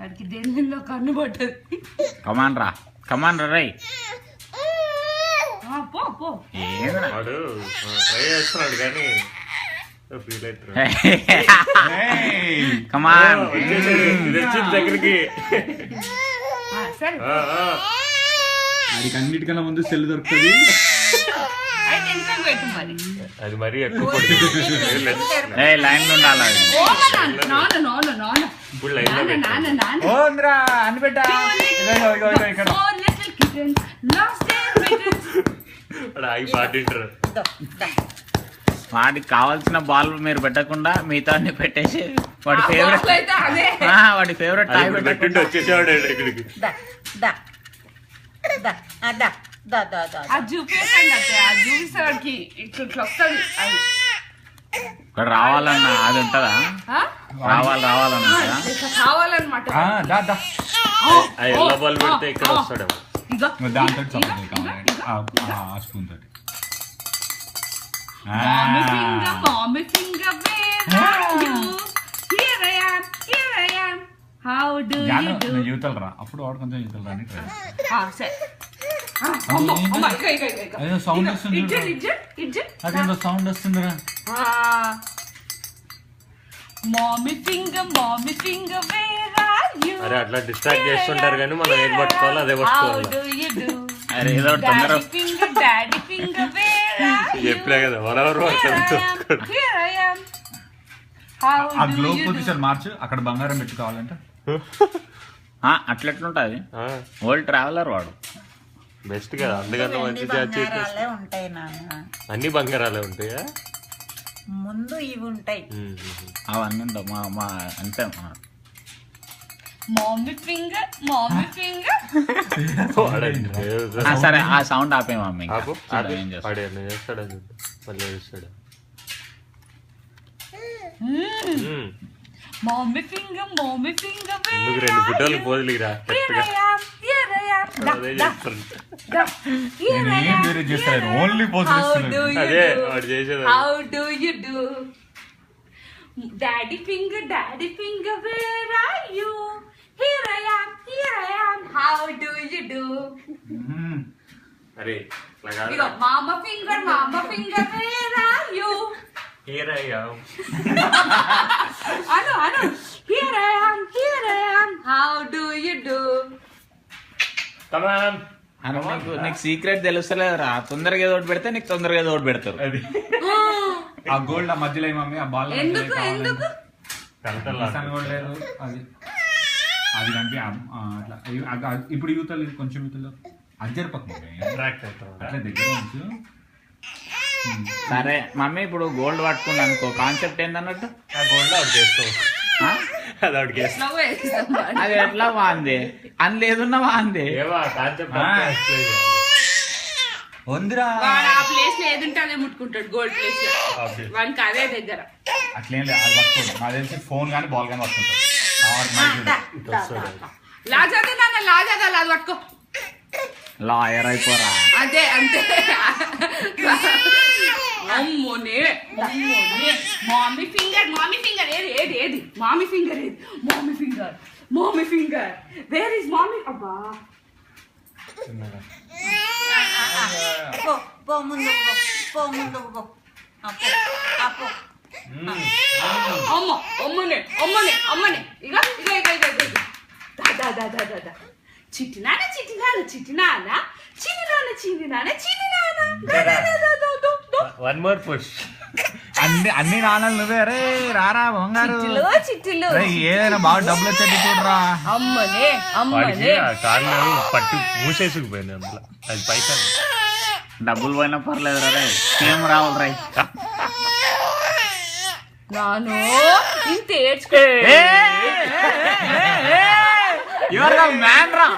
వాడికి దేనిలో కన్ను పట్టదు. కమాన్ రా రై. పో పో. వాడు ట్రై చేస్తున్నాడు కానీ ఫీల్ అవుతున్నాడు. కమాన్ దగ్గరికి. సరే వాడికి అన్నిటికన్నా ముందు సెల్ దొరుకుతుంది. అది మరీ ఎక్కువ లైన్ లో ఉండాలి. ఇప్పుడు లైన్ లో అని పెట్టా ఆగి పాటింటారు. వాడికి కావాల్సిన బాల్ మీరు పెట్టకుండా మిగతా పెట్టేసి వాడి ఫేవరెట్ పెట్టింటే వచ్చేసేవాడు ఇక్కడికి. చూపిస్తాడికి ఇట్లా వస్తుంది. ఇక్కడ రావాలన్నా అది ఉంటదా? రావాలన్నా కావాలన్నమాట. ఎల్లో బాల్ పెడితే ఇక్కడ వస్తాడు. దాంతో స్పూన్ తోటి యూతలు రా. అప్పుడు వాడు కొంచెం యూతలు రాని సౌండ్ వస్తుంది. అదేందో సౌండ్ వస్తుందిరా. అరే అట్లా డిస్ట్రాక్ట్ చేస్తుంటారు కానీ మనం ఏది పట్టుకోవాలి అదే పట్టుకోవాలి. చెప్పలే కదా వరవరు. ఆ గ్లో పొజిషన్ మార్చు. అక్కడ బంగారం పెట్టుకోవాలంటే అట్లెట్లుంటది. వరల్డ్ ట్రావెలర్ వాడు బెస్ట్ కదా. అందుకని మంచి అన్ని బంగారాలే ఉంటాయా? ముందు ఇవి ఉంటాయి అవన్నీ ఉండవు. మా అంతే సరే ఆ సౌండ్ ఆపే మమ్మీ. చేస్తాడు మళ్ళీ చేస్తాడు. నువ్వు 2 ఫోటోలు పోదులిరా. ఓన్లీ అదే వాడు చేసేది. Daddy finger, where are you? Here I am. How do you do? అరే Mama finger, where are you? Here I am. Anu. Here I am. How do you do? Come on. నీకు secret తెలుస్తలేదురా. తొందరగా ఏదో ఒకటి పెడితే నీకు తొందరగా ఏదో ఒకటి పెడతారు. అది ఆ గోల్డ్ మధ్యలో మమ్మీ ఆ బాల్ ఎందుకు లేదు. అది అది కనుక అట్లా ఇప్పుడు యూతలు కొంచెం యూతలు అజ్జరపక్క అట్లా దగ్గర ఉంచు. సరే మమ్మీ ఇప్పుడు గోల్డ్ పట్టుకున్నా అనుకో. కాన్సెప్ట్ ఏందన్నట్టు ఆ గోల్డ్ ఆవిడ చేస్తావు. అది ఆవిడ చేస్తావు. అది ఎట్లా వాంది అని లేదున్నా వాంది. వందిరా ఆ ప్లేస్ లో ఏదుంటే అదే ముట్టుకుంటాడు. గోల్డ్ ప్లేస్ లో వానికి అదే దగ్గర. అట్లేం లేదు. అది పట్టుకోండి. నాకు తెలిసి ఫోన్ కానీ బాల్ కానీ పట్టుకుంటాడు. లాజాదా అది పట్టుకో. లాయర్ అయిపోరా. అదే అంతే. అమ్మోనే మామీ ఫింగర్ ఏది మామీ ఫింగర్ వేర్ ఇస్ మామీ. అబ్బా పో ముందు అమ్మనే ఇక చిట్టినానా వన్ మోర్ పుష్. అన్ని నాన్నలు నువ్వే. అరే రారా బంగారు. చిట్టిలు ఏదైనా బాగా డబ్బులు వచ్చేది చూడరా. అమ్మనే కాళ్ళు పట్టు మూసేసుకుపోయింది అందులో. అది పైసా డబ్బులు పోయినా పర్లేదు రే. ఏం రావాలి రై. నాను ఇంత ఏడ్చుకో. మ్యాన్ రా.